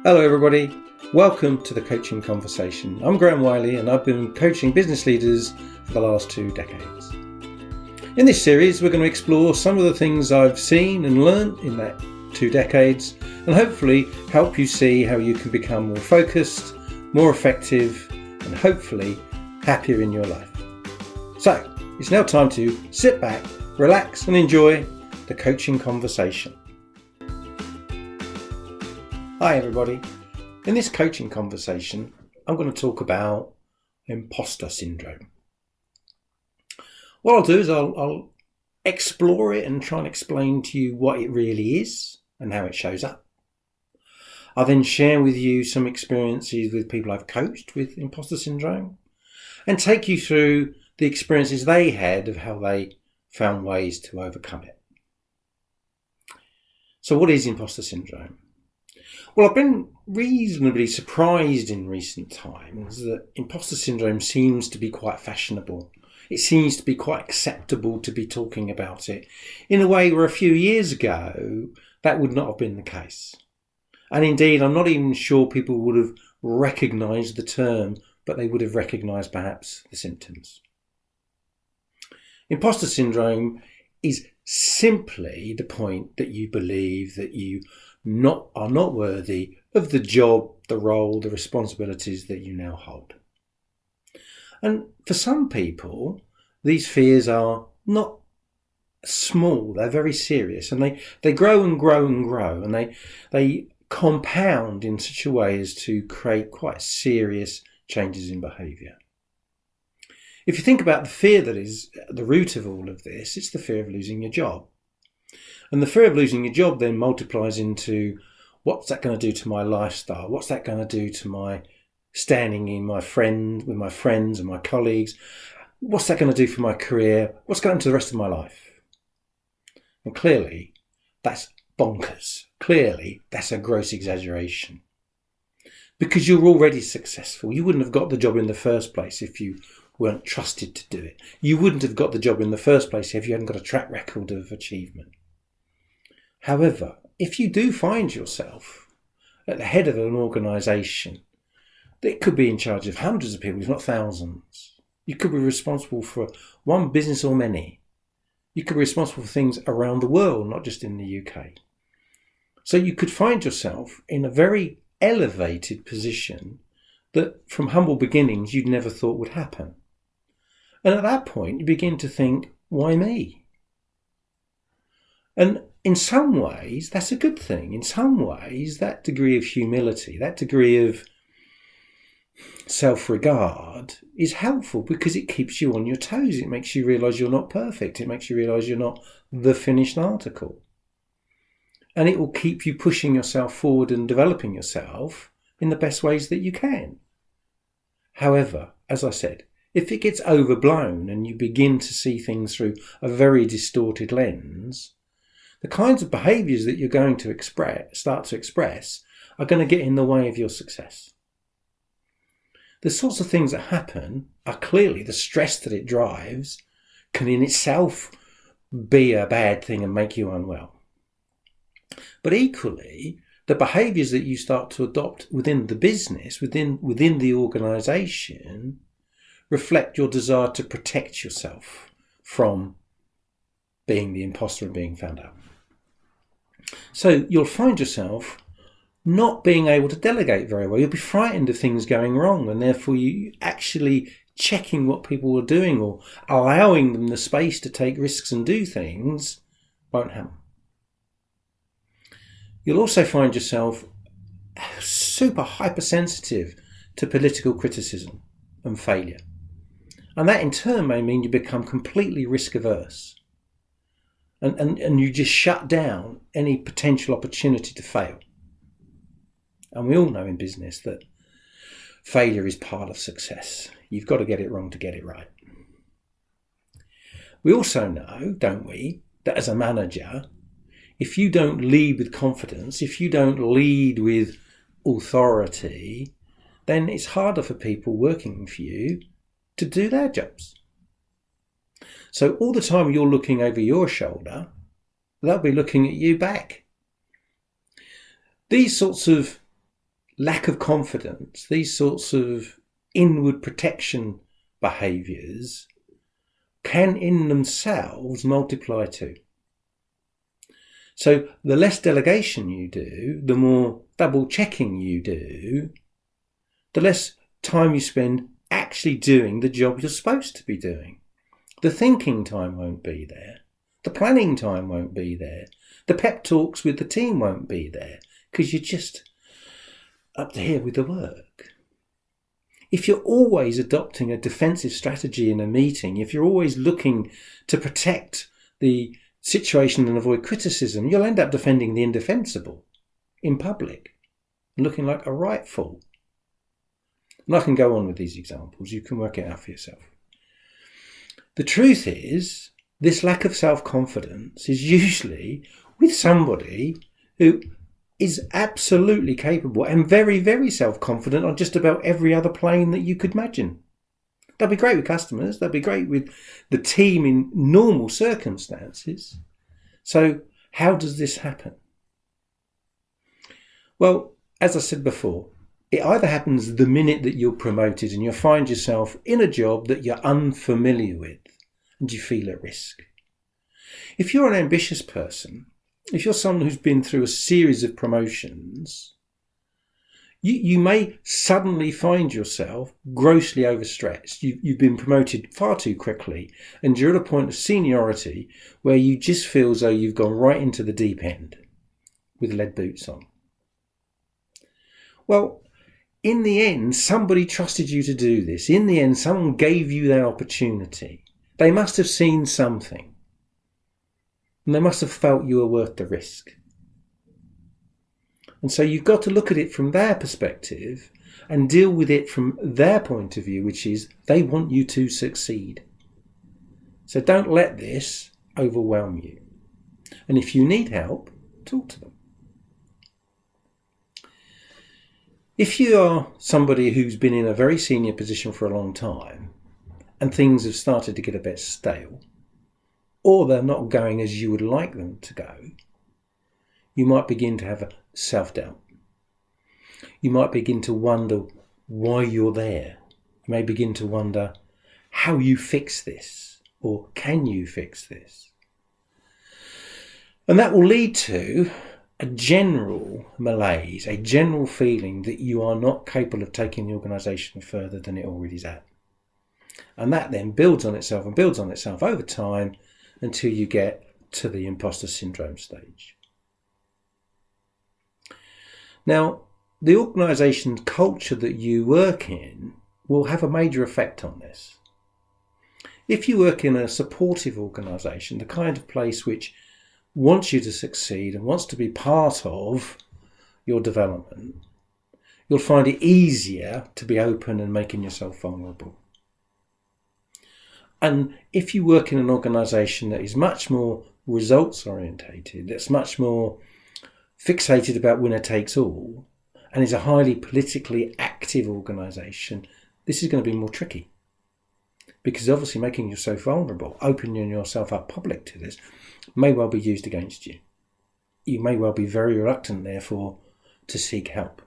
Hello everybody, welcome to the Coaching Conversation. I'm Graham Wiley and I've been coaching business leaders for the last 2 decades. In this series we're going to explore some of the things I've seen and learned in that 2 decades and hopefully help you see how you can become more focused, more effective and hopefully happier in your life. So it's now time to sit back, relax and enjoy the Coaching Conversation. Hi everybody, in this coaching conversation I'm going to talk about imposter syndrome. What I'll do is I'll explore it and try and explain to you what it really is and how it shows up. I'll then share with you some experiences with people I've coached with imposter syndrome and take you through the experiences they had of how they found ways to overcome it. So what is imposter syndrome? Well, I've been reasonably surprised in recent times that imposter syndrome seems to be quite fashionable. It seems to be quite acceptable to be talking about it in a way where a few years ago that would not have been the case. And indeed, I'm not even sure people would have recognised the term, but they would have recognised perhaps the symptoms. Imposter syndrome is simply the point that you believe that you are not worthy of the job, the role, the responsibilities that you now hold. And for some people, these fears are not small, they're very serious, and they grow and grow and grow, and they compound in such a way as to create quite serious changes in behaviour. If you think about the fear that is at the root of all of this, it's the fear of losing your job. And the fear of losing your job then multiplies into what's that going to do to my lifestyle? What's that going to do to my standing with my friends and my colleagues? What's that going to do for my career? What's going to do the rest of my life? And clearly, that's bonkers. Clearly, that's a gross exaggeration. Because you're already successful. You wouldn't have got the job in the first place if you weren't trusted to do it. You wouldn't have got the job in the first place if you hadn't got a track record of achievement. However, if you do find yourself at the head of an organisation that could be in charge of hundreds of people, if not thousands, you could be responsible for one business or many. You could be responsible for things around the world, not just in the UK. So you could find yourself in a very elevated position that from humble beginnings you'd never thought would happen. And at that point you begin to think, why me? And in some ways, that's a good thing. In some ways, that degree of humility, that degree of self-regard is helpful because it keeps you on your toes. It makes you realise you're not perfect. It makes you realise you're not the finished article. And it will keep you pushing yourself forward and developing yourself in the best ways that you can. However, as I said, if it gets overblown and you begin to see things through a very distorted lens, the kinds of behaviours that you're going to start to express are going to get in the way of your success. The sorts of things that happen are clearly the stress that it drives can in itself be a bad thing and make you unwell. But equally, the behaviours that you start to adopt within the business, within the organisation, reflect your desire to protect yourself from being the imposter and being found out. So you'll find yourself not being able to delegate very well. You'll be frightened of things going wrong, and therefore you actually checking what people are doing or allowing them the space to take risks and do things won't happen. You'll also find yourself super hypersensitive to political criticism and failure. And that in turn may mean you become completely risk averse. And you just shut down any potential opportunity to fail. And we all know in business that failure is part of success. You've got to get it wrong to get it right. We also know, don't we, that as a manager, if you don't lead with confidence, if you don't lead with authority, then it's harder for people working for you to do their jobs. So all the time you're looking over your shoulder, they'll be looking at you back. These sorts of lack of confidence, these sorts of inward protection behaviours can in themselves multiply too. So the less delegation you do, the more double checking you do, the less time you spend actually doing the job you're supposed to be doing. The thinking time won't be there. The planning time won't be there. The pep talks with the team won't be there because you're just up to here with the work. If you're always adopting a defensive strategy in a meeting, if you're always looking to protect the situation and avoid criticism, you'll end up defending the indefensible in public, looking like a right fool. And I can go on with these examples. You can work it out for yourself. The truth is, this lack of self-confidence is usually with somebody who is absolutely capable and very, very self-confident on just about every other plane that you could imagine. They'll be great with customers. They'll be great with the team in normal circumstances. So how does this happen? Well, as I said before, it either happens the minute that you're promoted and you find yourself in a job that you're unfamiliar with and you feel at risk. If you're an ambitious person, if you're someone who's been through a series of promotions, you may suddenly find yourself grossly overstretched. You've been promoted far too quickly and you're at a point of seniority where you just feel as though you've gone right into the deep end with lead boots on. Well, in the end, somebody trusted you to do this. In the end, someone gave you that opportunity. They must have seen something. And they must have felt you were worth the risk. And so you've got to look at it from their perspective and deal with it from their point of view, which is they want you to succeed. So don't let this overwhelm you. And if you need help, talk to them. If you are somebody who's been in a very senior position for a long time and things have started to get a bit stale, or they're not going as you would like them to go, you might begin to have a self-doubt. You might begin to wonder why you're there. You may begin to wonder how you fix this, or can you fix this? And that will lead to a general malaise, a general feeling that you are not capable of taking the organisation further than it already is at. And that then builds on itself and builds on itself over time until you get to the imposter syndrome stage. Now, the organisation culture that you work in will have a major effect on this. If you work in a supportive organisation, the kind of place which wants you to succeed and wants to be part of your development, you'll find it easier to be open and making yourself vulnerable. And if you work in an organisation that is much more results orientated, that's much more fixated about winner takes all, and is a highly politically active organisation, this is going to be more tricky. Because obviously making yourself vulnerable, opening yourself up public to this, may well be used against you. You may well be very reluctant, therefore, to seek help.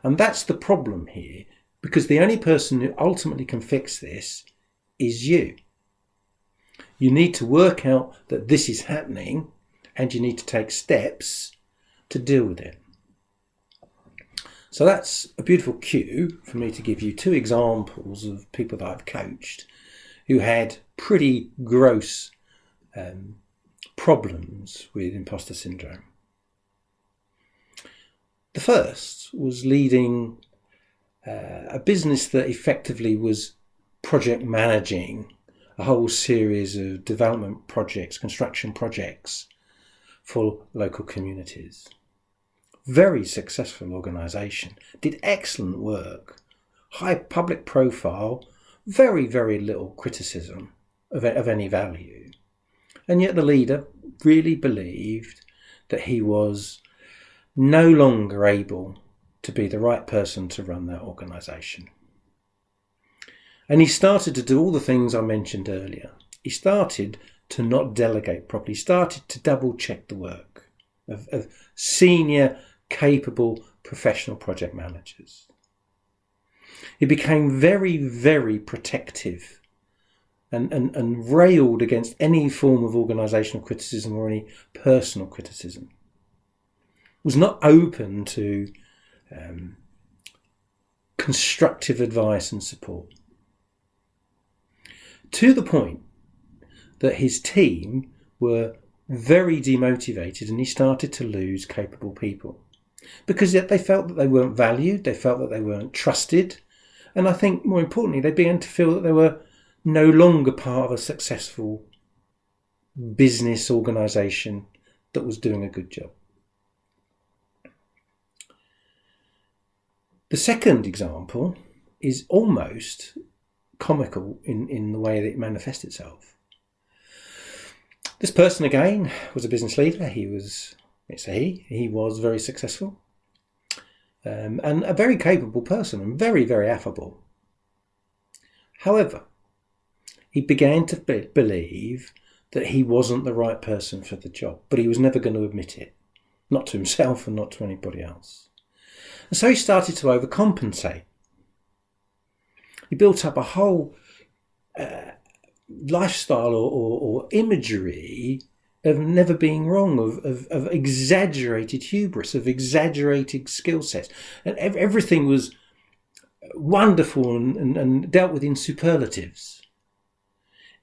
And that's the problem here, because the only person who ultimately can fix this is you. You need to work out that this is happening and you need to take steps to deal with it. So that's a beautiful cue for me to give you two examples of people that I've coached who had pretty gross problems with imposter syndrome. The first was leading a business that effectively was project managing a whole series of development projects, construction projects for local communities. Very successful organisation, did excellent work, high public profile, very, very little criticism of any value. And yet the leader really believed that he was no longer able to be the right person to run that organisation. And he started to do all the things I mentioned earlier. He started to not delegate properly. He started to double check the work of senior capable professional project managers. He became very, very protective and railed against any form of organisational criticism or any personal criticism. Was not open to constructive advice and support. To the point that his team were very demotivated and he started to lose capable people because they felt that they weren't valued, they felt that they weren't trusted, and I think more importantly they began to feel that they were no longer part of a successful business organisation that was doing a good job. The second example is almost comical in the way that it manifests itself. This person again was a business leader. He was very successful and a very capable person and very, very affable. However, he began to believe that he wasn't the right person for the job, but he was never going to admit it, not to himself and not to anybody else. And so he started to overcompensate. He built up a whole lifestyle or imagery of never being wrong, of exaggerated hubris, of exaggerated skill sets. And everything was wonderful and dealt with in superlatives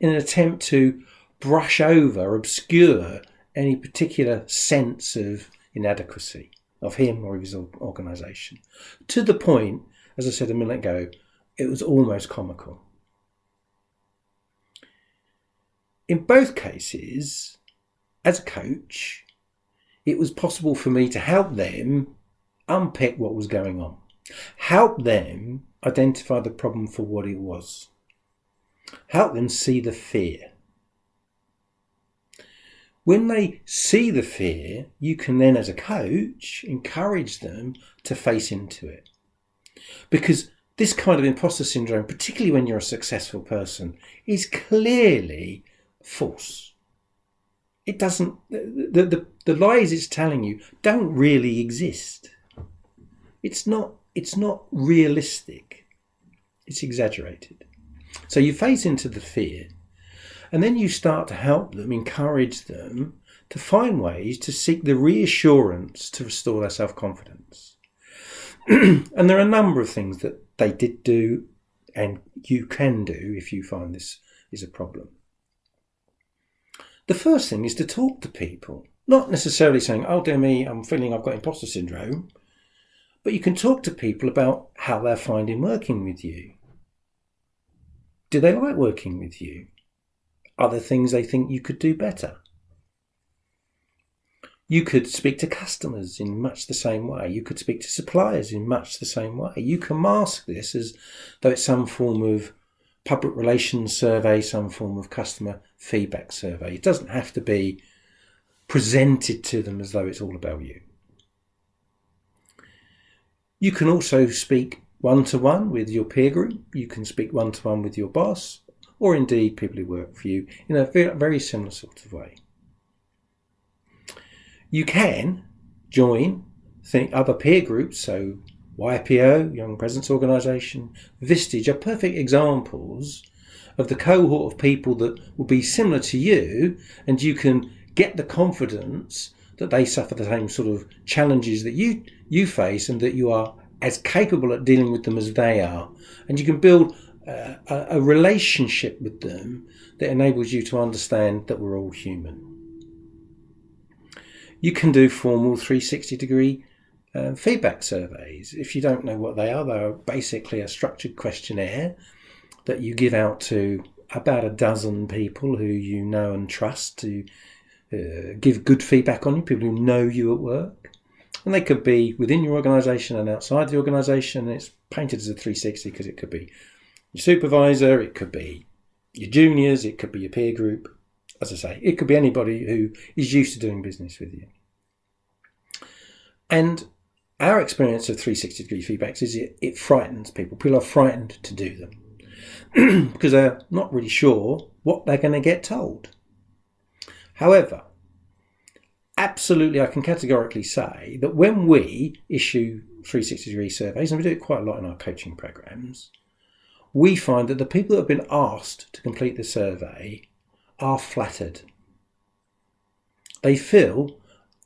in an attempt to brush over, obscure any particular sense of inadequacy of him or his organisation. To the point, as I said a minute ago, it was almost comical. In both cases, as a coach, it was possible for me to help them unpick what was going on, help them identify the problem for what it was, help them see the fear. When they see the fear, you can then, as a coach, encourage them to face into it. Because this kind of imposter syndrome, particularly when you're a successful person, is clearly false. It doesn't, the lies it's telling you don't really exist. It's not realistic. It's exaggerated. So you face into the fear, and then you start to help them, encourage them to find ways to seek the reassurance to restore their self-confidence. And there are a number of things that they did do and you can do if you find this is a problem. The first thing is to talk to people, not necessarily saying, oh dear me, I'm feeling I've got imposter syndrome, but you can talk to people about how they're finding working with you. Do they like working with you? Are there things they think you could do better? You could speak to customers in much the same way. You could speak to suppliers in much the same way. You can mask this as though it's some form of public relations survey, some form of customer feedback survey. It doesn't have to be presented to them as though it's all about you. You can also speak one-to-one with your peer group. You can speak one-to-one with your boss, or indeed people who work for you in a very similar sort of way. You can join other peer groups, so YPO, Young Presence Organisation, Vistage are perfect examples of the cohort of people that will be similar to you, and you can get the confidence that they suffer the same sort of challenges that you face and that you are as capable at dealing with them as they are. And you can build a relationship with them that enables you to understand that we're all human. You can do formal 360-degree feedback surveys. If you don't know what they are basically a structured questionnaire that you give out to about a dozen people who you know and trust to give good feedback on you, people who know you at work. And they could be within your organisation and outside the organisation. It's painted as a 360 because it could be your supervisor, it could be your juniors, it could be your peer group. As I say, it could be anybody who is used to doing business with you. And our experience of 360-degree feedbacks is it frightens people. People are frightened to do them because they're not really sure what they're going to get told. However, absolutely, I can categorically say that when we issue 360-degree surveys, and we do it quite a lot in our coaching programs, we find that the people that have been asked to complete the survey are flattered. They feel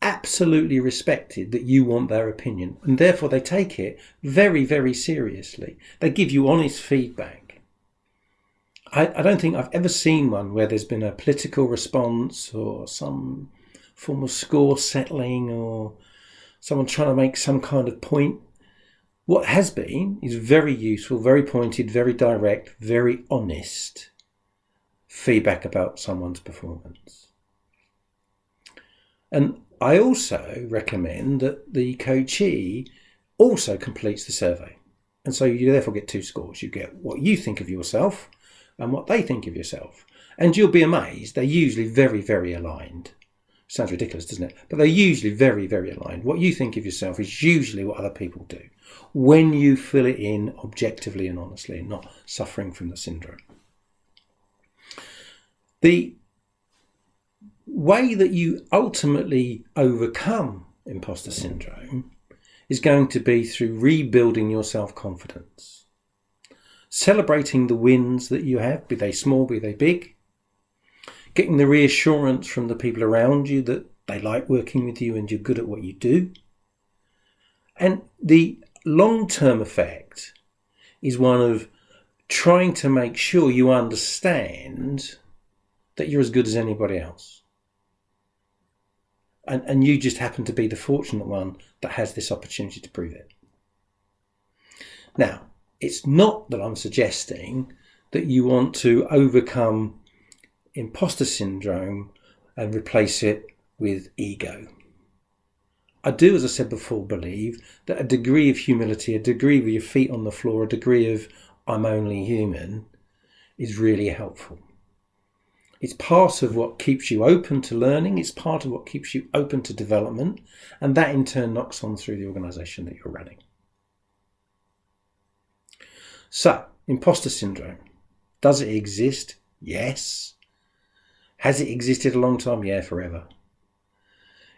absolutely respected that you want their opinion, and therefore they take it very, very seriously. They give you honest feedback. I don't think I've ever seen one where there's been a political response or some form of score settling or someone trying to make some kind of point. What has been is very useful, very pointed, very direct, very honest feedback about someone's performance. And I also recommend that the coachee also completes the survey. And so you therefore get 2 scores. You get what you think of yourself and what they think of yourself. And you'll be amazed, they're usually very, very aligned. Sounds ridiculous, doesn't it? But they're usually very, very aligned. What you think of yourself is usually what other people do when you fill it in objectively and honestly and not suffering from the syndrome. The way that you ultimately overcome imposter syndrome is going to be through rebuilding your self-confidence, celebrating the wins that you have, be they small, be they big, getting the reassurance from the people around you that they like working with you and you're good at what you do. And the long-term effect is one of trying to make sure you understand that you're as good as anybody else. And you just happen to be the fortunate one that has this opportunity to prove it. Now, it's not that I'm suggesting that you want to overcome imposter syndrome and replace it with ego. I do, as I said before, believe that a degree of humility, a degree with your feet on the floor, a degree of I'm only human is really helpful. It's part of what keeps you open to learning. It's part of what keeps you open to development. And that in turn knocks on through the organisation that you're running. So, imposter syndrome. Does it exist? Yes. Has it existed a long time? Yeah, forever.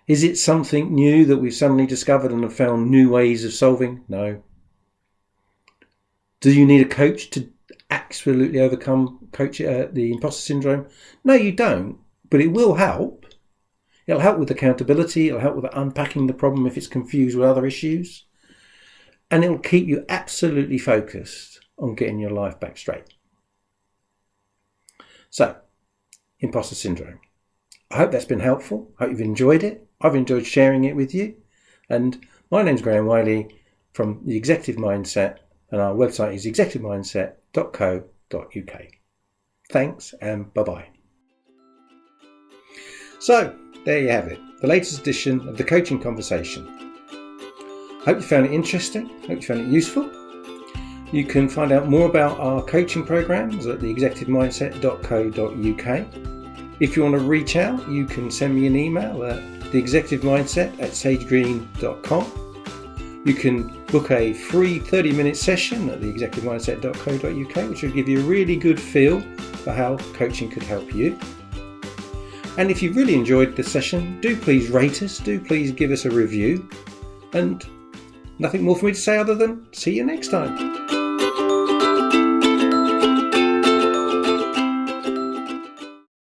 Is it something new that we've suddenly discovered and have found new ways of solving? No. Do you need a coach to absolutely overcome the imposter syndrome? No, you don't, but it will help. It'll help with accountability, it'll help with unpacking the problem if it's confused with other issues, and it'll keep you absolutely focused on getting your life back straight. So, imposter syndrome. I hope that's been helpful. I hope you've enjoyed it. I've enjoyed sharing it with you. And my name's Graham Wiley from The Executive Mindset, and our website is executivemindset.co.uk. Thanks and bye-bye. So, there you have it, the latest edition of the Coaching Conversation. Hope you found it interesting, hope you found it useful. You can find out more about our coaching programs at theexecutivemindset.co.uk. If you want to reach out, you can send me an email at theexecutivemindset@sagegreen.com. You can book a free 30-minute session at theexecutivemindset.co.uk, which will give you a really good feel for how coaching could help you. And if you've really enjoyed the session, do please rate us, do please give us a review. And nothing more for me to say other than see you next time.